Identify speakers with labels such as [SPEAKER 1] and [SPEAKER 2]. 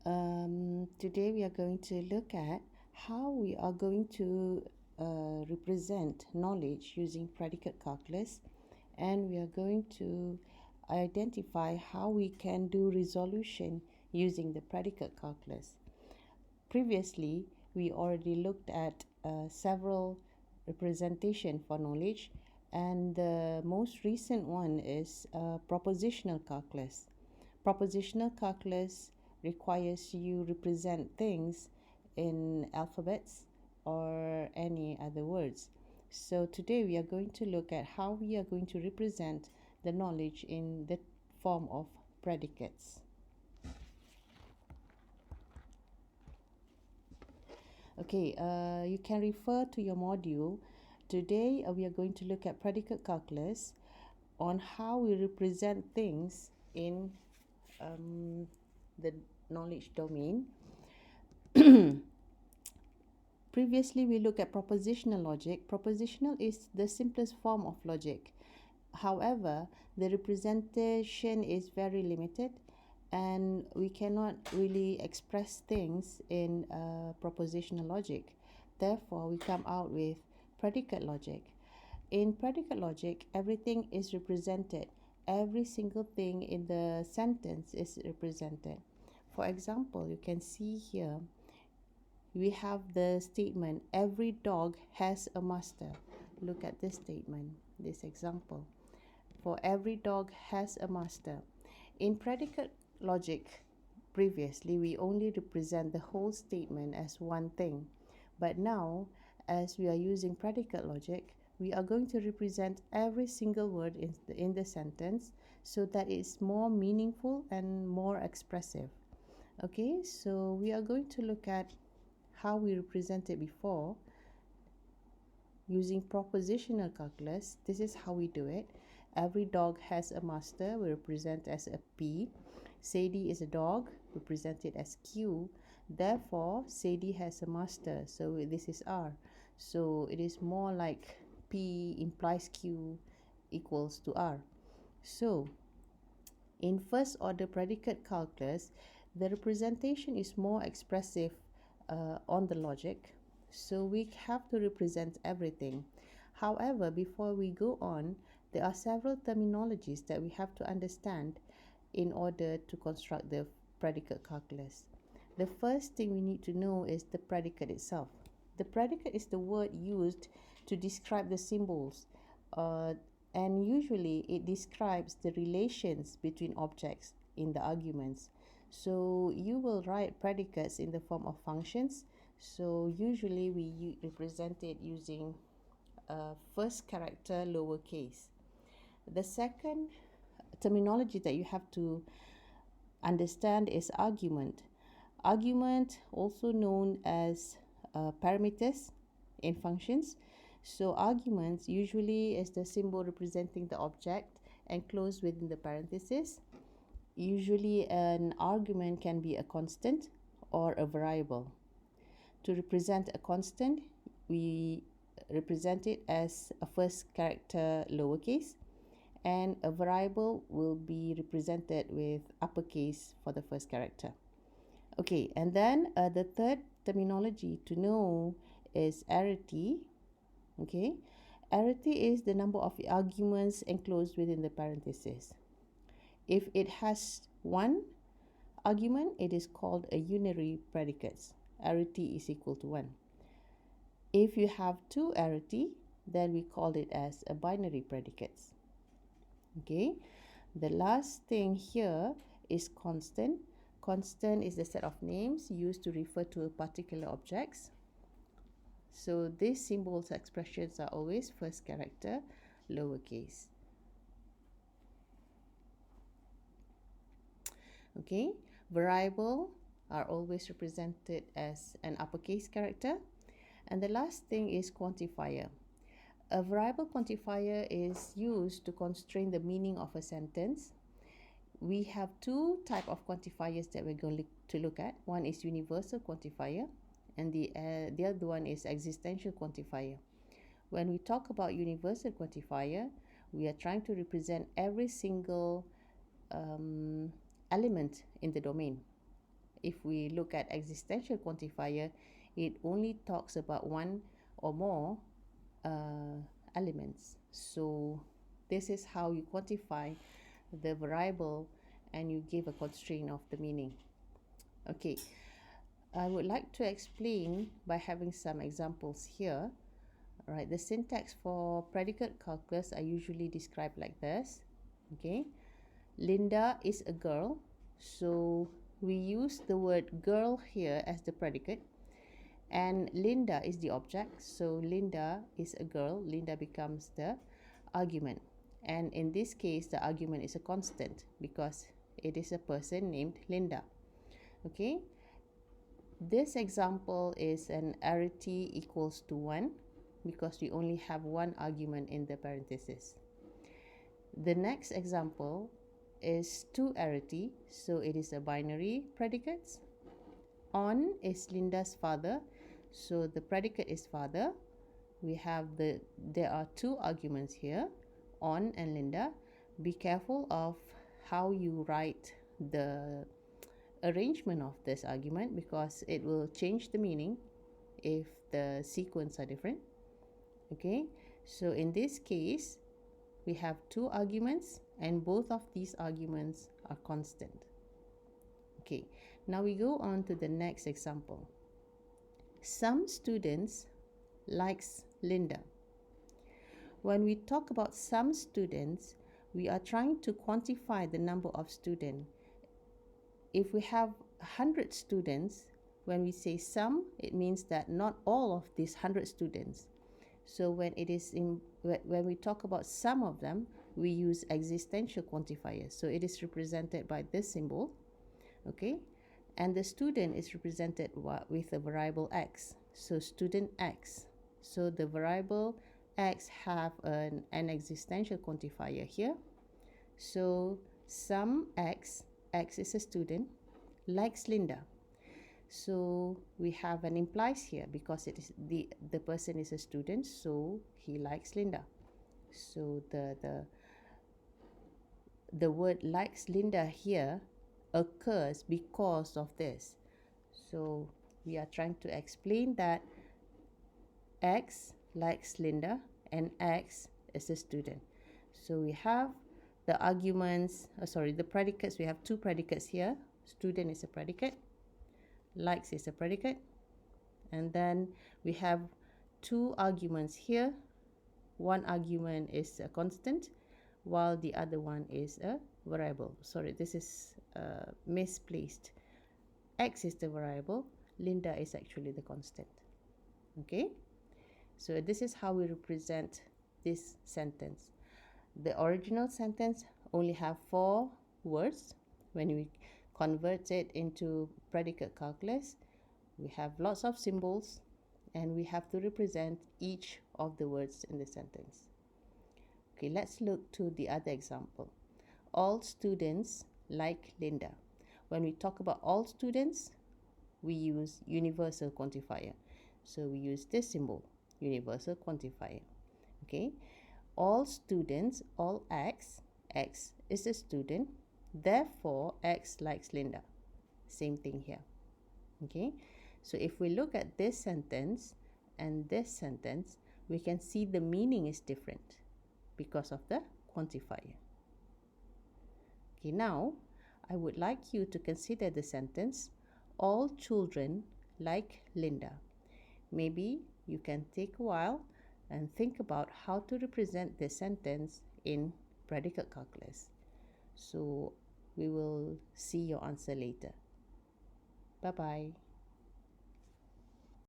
[SPEAKER 1] Today we are going to look at how we are going to represent knowledge using predicate calculus, and we are going to identify how we can do resolution using the predicate calculus. Previously, we already looked at several representation for knowledge, and the most recent one is propositional calculus. Propositional calculus requires you represent things in alphabets or any other words. So today we are going to look at how we are going to represent the knowledge in the form of predicates. Okay, you can refer to your module. Today we are going to look at predicate calculus on how we represent things in the knowledge domain. Previously, we looked at propositional logic. Propositional is the simplest form of logic. However, the representation is very limited, and we cannot really express things in propositional logic. Therefore, we come out with predicate logic. In predicate logic, everything is represented. Every single thing in the sentence is represented. For example, you can see here, we have the statement, every dog has a master. Look at this statement, this example. For every dog has a master. In predicate logic, previously, we only represent the whole statement as one thing. But now, as we are using predicate logic, we are going to represent every single word in the sentence so that it's more meaningful and more expressive. Okay, so we are going to look at how we represented before using propositional calculus. This is how we do it. Every dog has a master, we represent as a P. Sadie is a dog, we present it as Q. Therefore, Sadie has a master, so this is R. So it is more like P implies Q equals to R. So in first order predicate calculus, the representation is more expressive on the logic, so we have to represent everything. However, before we go on, there are several terminologies that we have to understand in order to construct the predicate calculus. The first thing we need to know is the predicate itself. The predicate is the word used to describe the symbols, and usually it describes the relations between objects in the arguments. So you will write predicates in the form of functions. So usually we represent it using first character lowercase. The second terminology that you have to understand is argument. Argument, also known as parameters in functions. So arguments usually is the symbol representing the object enclosed within the parenthesis. Usually an argument can be a constant or a variable. To represent a constant, we represent it as a first character lowercase, and a variable will be represented with uppercase for the first character. Okay, and then the third terminology to know is arity. Okay, arity is the number of arguments enclosed within the parenthesis. If it has one argument, it is called a unary predicate. Arity is equal to 1. If you have two arity, then we call it as a binary predicates. Okay, the last thing here is constant. Constant is the set of names used to refer to particular objects. So these symbols expressions are always first character lowercase. Okay, variable are always represented as an uppercase character. And the last thing is quantifier. A variable quantifier is used to constrain the meaning of a sentence. We have two types of quantifiers that we're going to look at. One is universal quantifier, and the other one is existential quantifier. When we talk about universal quantifier, we are trying to represent every single element in the domain. if we look at existential quantifier, it only talks about one or more elements. So this is how you quantify the variable and you give a constraint of the meaning. Okay, I would like to explain by having some examples here. All right, the syntax for predicate calculus are usually described like this. Okay, Linda is a girl, so we use the word girl here as the predicate, and Linda is the object, so Linda is a girl. Linda becomes the argument, and in this case the argument is a constant because it is a person named Linda. Okay, this example is an arity equals to 1 because we only have one argument in the parenthesis. The next example is 2 arity, so it is a binary predicate. On is Linda's father, so the predicate is father. We have there are 2 arguments here, on and Linda. Be careful of how you write the arrangement of this argument because it will change the meaning if the sequence are different. Okay, so in this case we have 2 arguments and both of these arguments are constant. Okay, now we go on to the next example. Some students likes Linda. When we talk about some students, we are trying to quantify the number of students. If we have 100 students, when we say some, it means that not all of these 100 students. So when we talk about some of them, we use existential quantifiers. So it is represented by this symbol, okay? And the student is represented with a variable x. So student x. So the variable x have an existential quantifier here. So some x is a student, likes Linda. So we have an implies here because it is the person is a student, so he likes Linda. So the word likes Linda here occurs because of this. So we are trying to explain that x likes Linda and x is a student. So we have the arguments, the predicates. We have 2 predicates here. Student is a predicate, likes is a predicate, and then we have 2 arguments here. One argument is a constant while the other one is a variable. Sorry, this is misplaced. X is the variable, Linda is actually the constant. Okay, so this is how we represent this sentence. The original sentence only have 4 words. When we convert it into predicate calculus, we have lots of symbols and we have to represent each of the words in the sentence. Okay, let's look to the other example. All students like Linda. When we talk about all students, we use universal quantifier. So we use this symbol, universal quantifier. Okay, all students, all x is a student, therefore x likes Linda. Same thing here. Okay, so if we look at this sentence and this sentence, we can see the meaning is different because of the quantifier. Okay, now I would like you to consider the sentence, all children like Linda. Maybe you can take a while and think about how to represent this sentence in predicate calculus. So we will see your answer later. Bye-bye.